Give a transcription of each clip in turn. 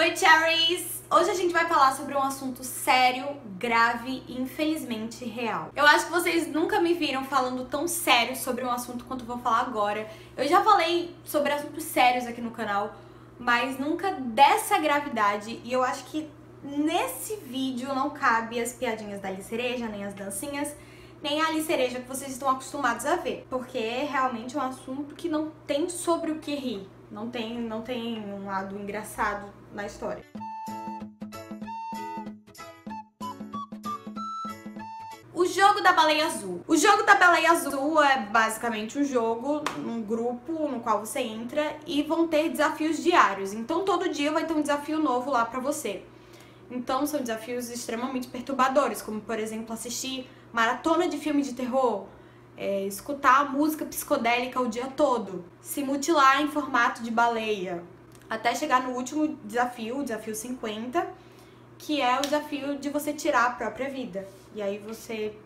Oi, Cherries! Hoje a gente vai falar sobre um assunto sério, grave e infelizmente real. Eu acho que vocês nunca me viram falando tão sério sobre um assunto quanto eu vou falar agora. Eu já falei sobre assuntos sérios aqui no canal, mas nunca dessa gravidade, e eu acho que nesse vídeo não cabe as piadinhas da Ali Cereja, nem as dancinhas, nem a Ali Cereja que vocês estão acostumados a ver, porque é realmente um assunto que não tem sobre o que rir, não tem um lado engraçado na história. O jogo da baleia azul. O jogo da baleia azul é basicamente um jogo, um grupo no qual você entra e vão ter desafios diários. Então todo dia vai ter um desafio novo lá pra você. Então são desafios extremamente perturbadores, como por exemplo assistir maratona de filme de terror, escutar música psicodélica o dia todo, se mutilar em formato de baleia, até chegar no último desafio, o desafio 50, que é o desafio de você tirar a própria vida. E aí você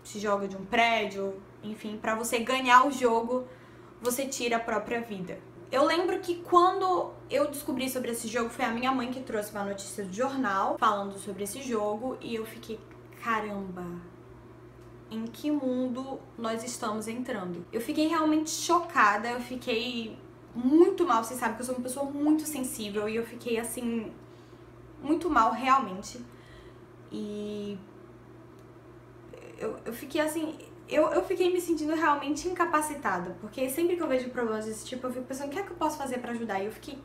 se joga de um prédio, enfim, pra você ganhar o jogo, você tira a própria vida. Eu lembro que quando eu descobri sobre esse jogo, foi a minha mãe que trouxe uma notícia do jornal falando sobre esse jogo, e eu fiquei, caramba, em que mundo nós estamos entrando? Eu fiquei realmente chocada, eu fiquei muito mal, vocês sabem que eu sou uma pessoa muito sensível, e eu fiquei assim, muito mal realmente. E eu fiquei assim, eu fiquei me sentindo realmente incapacitada, porque sempre que eu vejo problemas desse tipo, eu fico pensando, o que é que eu posso fazer pra ajudar? E eu fiquei,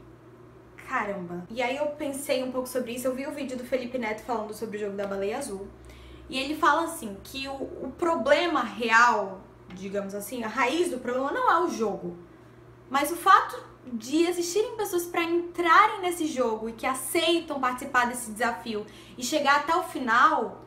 caramba. E aí eu pensei um pouco sobre isso, eu vi o vídeo do Felipe Neto falando sobre o jogo da baleia azul, e ele fala assim, que o problema real, digamos assim, a raiz do problema não é o jogo, mas o fato de existirem pessoas para entrarem nesse jogo e que aceitam participar desse desafio e chegar até o final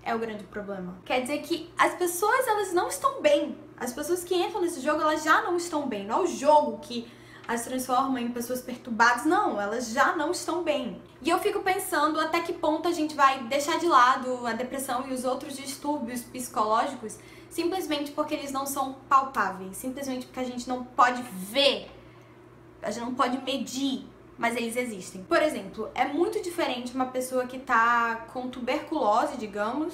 é o grande problema. Quer dizer que as pessoas, elas não estão bem. As pessoas que entram nesse jogo, elas já não estão bem. Não é o jogo que as transforma em pessoas perturbadas, não, elas já não estão bem. E eu fico pensando até que ponto a gente vai deixar de lado a depressão e os outros distúrbios psicológicos simplesmente porque eles não são palpáveis, simplesmente porque a gente não pode ver, a gente não pode medir, mas eles existem. Por exemplo, é muito diferente uma pessoa que tá com tuberculose, digamos,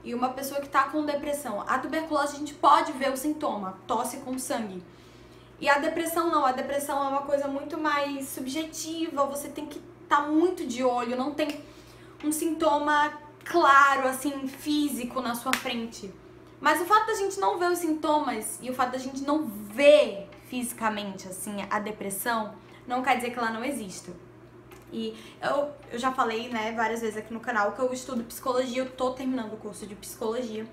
e uma pessoa que tá com depressão. A tuberculose a gente pode ver o sintoma, tosse com sangue. E a depressão não, a depressão é uma coisa muito mais subjetiva, você tem que estar muito de olho, não tem um sintoma claro, assim, físico na sua frente. Mas o fato da gente não ver os sintomas e o fato da gente não ver fisicamente, assim, a depressão, não quer dizer que ela não exista. E eu já falei, né, várias vezes aqui no canal que eu estudo psicologia, eu tô terminando o curso de psicologia.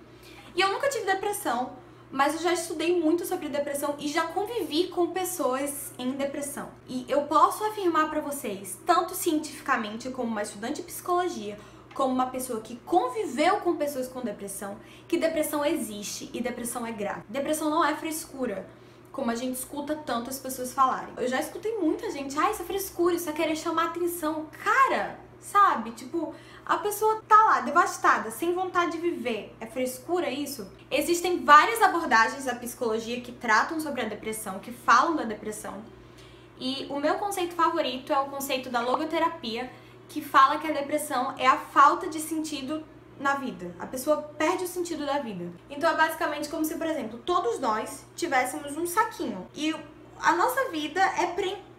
E eu nunca tive depressão, mas eu já estudei muito sobre depressão e já convivi com pessoas em depressão. E eu posso afirmar pra vocês, tanto cientificamente como uma estudante de psicologia, como uma pessoa que conviveu com pessoas com depressão, que depressão existe e depressão é grave. Depressão não é frescura, como a gente escuta tanto as pessoas falarem. Eu já escutei muita gente, isso é frescura, isso é querer chamar atenção. Cara, sabe? Tipo, a pessoa tá lá, devastada, sem vontade de viver. É frescura isso? Existem várias abordagens da psicologia que tratam sobre a depressão, que falam da depressão. E o meu conceito favorito é o conceito da logoterapia, que fala que a depressão é a falta de sentido na vida. A pessoa perde o sentido da vida. Então é basicamente como se, por exemplo, todos nós tivéssemos um saquinho. E a nossa vida é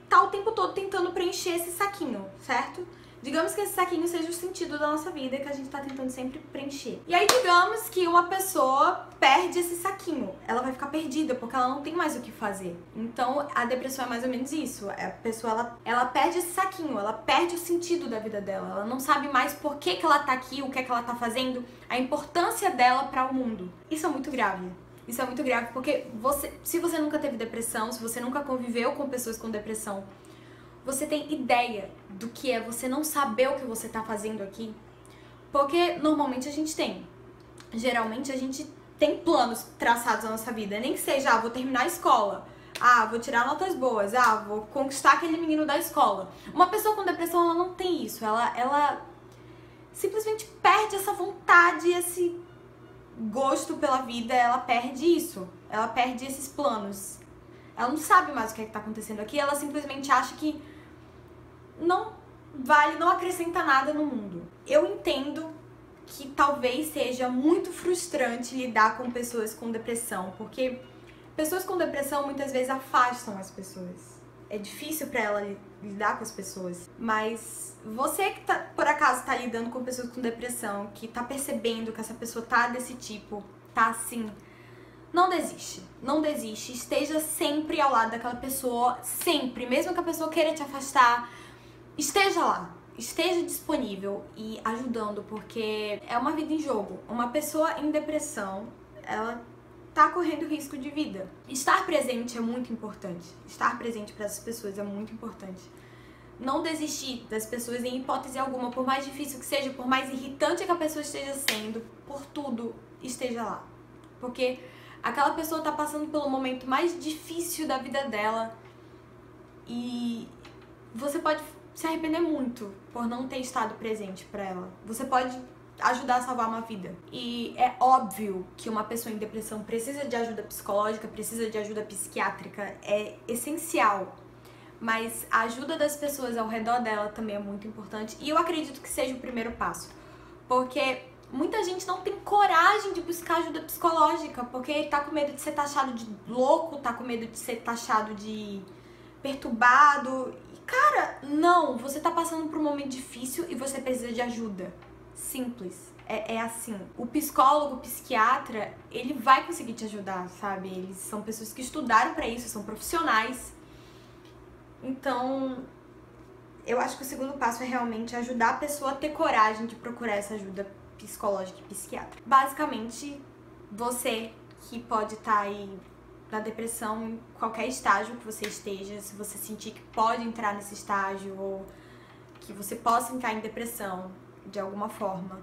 tá o tempo todo tentando preencher esse saquinho, certo? Digamos que esse saquinho seja o sentido da nossa vida que a gente tá tentando sempre preencher. E aí digamos que uma pessoa perde esse saquinho. Ela vai ficar perdida porque ela não tem mais o que fazer. Então a depressão é mais ou menos isso. A pessoa, ela perde esse saquinho, ela perde o sentido da vida dela. Ela não sabe mais por que ela tá aqui, o que é que ela tá fazendo, a importância dela para o mundo. Isso é muito grave. Isso é muito grave porque se você nunca teve depressão, se você nunca conviveu com pessoas com depressão, você tem ideia do que é você não saber o que você tá fazendo aqui? Porque normalmente a gente tem. Geralmente a gente tem planos traçados na nossa vida. Nem que seja, vou terminar a escola. Vou tirar notas boas. Vou conquistar aquele menino da escola. Uma pessoa com depressão, ela não tem isso. Ela simplesmente perde essa vontade, esse gosto pela vida. Ela perde isso. Ela perde esses planos. Ela não sabe mais o que é que tá acontecendo aqui. Ela simplesmente acha que vale, não acrescenta nada no mundo. Eu entendo que talvez seja muito frustrante lidar com pessoas com depressão, porque pessoas com depressão muitas vezes afastam as pessoas. É difícil pra ela lidar com as pessoas. Mas você que por acaso tá lidando com pessoas com depressão, que tá percebendo que essa pessoa tá desse tipo, tá assim, não desiste. Não desiste. Esteja sempre ao lado daquela pessoa, sempre. Mesmo que a pessoa queira te afastar, esteja lá. Esteja disponível e ajudando, porque é uma vida em jogo. Uma pessoa em depressão, ela tá correndo risco de vida. Estar presente é muito importante. Estar presente para essas pessoas é muito importante. Não desistir das pessoas em hipótese alguma, por mais difícil que seja, por mais irritante que a pessoa esteja sendo, por tudo, esteja lá. Porque aquela pessoa tá passando pelo momento mais difícil da vida dela e você pode se arrepender muito por não ter estado presente pra ela. Você pode ajudar a salvar uma vida. E é óbvio que uma pessoa em depressão precisa de ajuda psicológica, precisa de ajuda psiquiátrica, é essencial. Mas a ajuda das pessoas ao redor dela também é muito importante. E eu acredito que seja o primeiro passo. Porque muita gente não tem coragem de buscar ajuda psicológica, porque tá com medo de ser taxado de louco, tá com medo de ser taxado de perturbado. Cara, não, você tá passando por um momento difícil e você precisa de ajuda. Simples. É assim. O psicólogo, o psiquiatra, ele vai conseguir te ajudar, sabe? Eles são pessoas que estudaram pra isso, são profissionais. Então, eu acho que o segundo passo é realmente ajudar a pessoa a ter coragem de procurar essa ajuda psicológica e psiquiátrica. Basicamente, você que pode estar aí na depressão em qualquer estágio que você esteja, se você sentir que pode entrar nesse estágio ou que você possa entrar em depressão de alguma forma,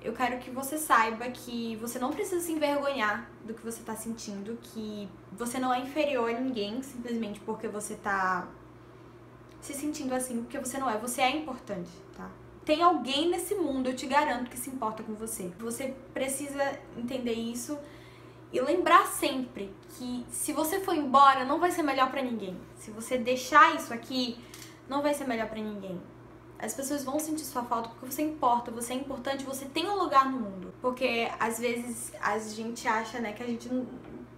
eu quero que você saiba que você não precisa se envergonhar do que você tá sentindo, que você não é inferior a ninguém simplesmente porque você tá se sentindo assim, porque você não é, você é importante, tá? Tem alguém nesse mundo, eu te garanto, que se importa com você. Você precisa entender isso e lembrar sempre que se você for embora, não vai ser melhor pra ninguém. Se você deixar isso aqui, não vai ser melhor pra ninguém. As pessoas vão sentir sua falta porque você importa, você é importante, você tem um lugar no mundo. Porque às vezes a gente acha, né, que a gente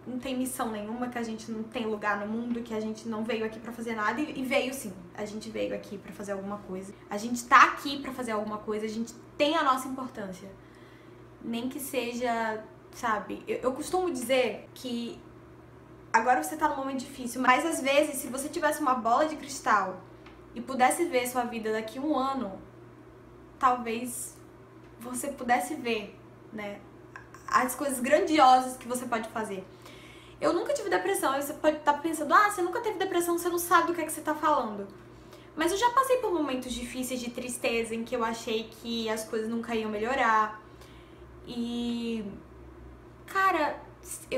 não tem missão nenhuma, que a gente não tem lugar no mundo, que a gente não veio aqui pra fazer nada, e veio sim. A gente veio aqui pra fazer alguma coisa. A gente tá aqui pra fazer alguma coisa, a gente tem a nossa importância. Nem que seja, sabe, eu costumo dizer que agora você tá num momento difícil, mas às vezes se você tivesse uma bola de cristal e pudesse ver sua vida daqui a um ano, talvez você pudesse ver, né, as coisas grandiosas que você pode fazer. Eu nunca tive depressão, você pode estar pensando, você nunca teve depressão, você não sabe do que é que você tá falando. Mas eu já passei por momentos difíceis de tristeza, em que eu achei que as coisas nunca iam melhorar. E, cara,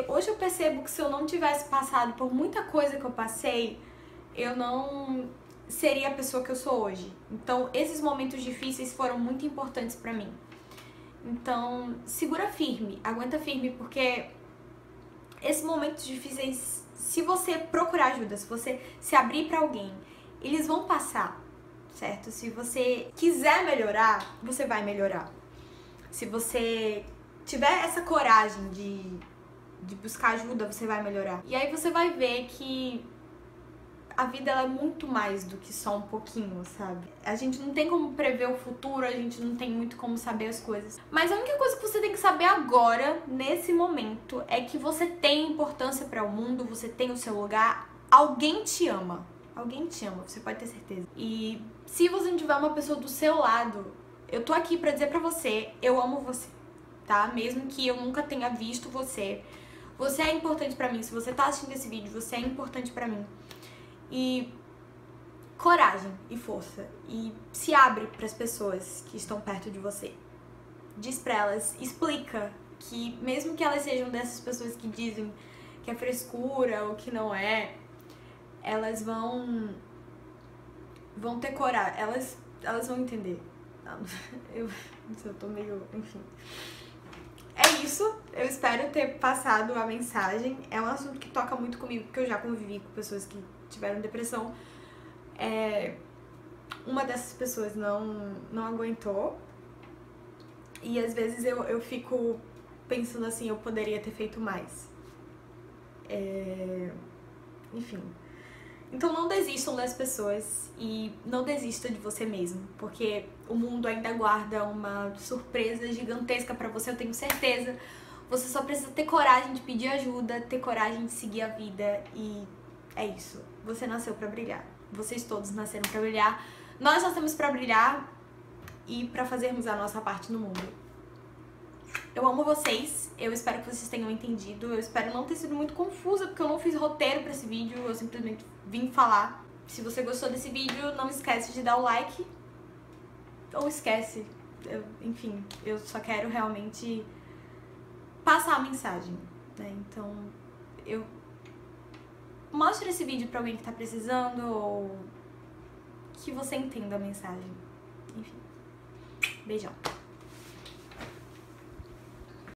hoje eu percebo que se eu não tivesse passado por muita coisa que eu passei, eu não seria a pessoa que eu sou hoje. Então, esses momentos difíceis foram muito importantes pra mim. Então, segura firme, aguenta firme, porque esses momentos difíceis, se você procurar ajuda, se você se abrir pra alguém, eles vão passar, certo? Se você quiser melhorar, você vai melhorar. Se você tiver essa coragem de buscar ajuda, você vai melhorar. E aí você vai ver que a vida ela é muito mais do que só um pouquinho, sabe? A gente não tem como prever o futuro, a gente não tem muito como saber as coisas. Mas a única coisa que você tem que saber agora, nesse momento, é que você tem importância para o mundo, você tem o seu lugar, alguém te ama. Alguém te ama, você pode ter certeza. E se você não tiver uma pessoa do seu lado, eu tô aqui pra dizer pra você, eu amo você, tá? Mesmo que eu nunca tenha visto você, você é importante pra mim. Se você tá assistindo esse vídeo, você é importante pra mim. E coragem e força. E se abre pras pessoas que estão perto de você. Diz pra elas, explica que mesmo que elas sejam dessas pessoas que dizem que é frescura ou que não é, elas vão ter coragem, elas vão entender. Eu tô meio, enfim. É isso, eu espero ter passado a mensagem. É um assunto que toca muito comigo, porque eu já convivi com pessoas que tiveram depressão. uma dessas pessoas não aguentou. E às vezes eu fico pensando assim, eu poderia ter feito mais. Enfim. Então não desistam das pessoas e não desista de você mesmo, porque o mundo ainda guarda uma surpresa gigantesca pra você, eu tenho certeza. Você só precisa ter coragem de pedir ajuda, ter coragem de seguir a vida e é isso. Você nasceu pra brilhar. Vocês todos nasceram pra brilhar. Nós nascemos pra brilhar e pra fazermos a nossa parte no mundo. Eu amo vocês, eu espero que vocês tenham entendido, eu espero não ter sido muito confusa, porque eu não fiz roteiro pra esse vídeo, eu simplesmente vim falar. Se você gostou desse vídeo, não esquece de dar o like, ou esquece, enfim, eu só quero realmente passar a mensagem, né? Então, eu mostre esse vídeo pra alguém que tá precisando, ou que você entenda a mensagem, enfim. Beijão.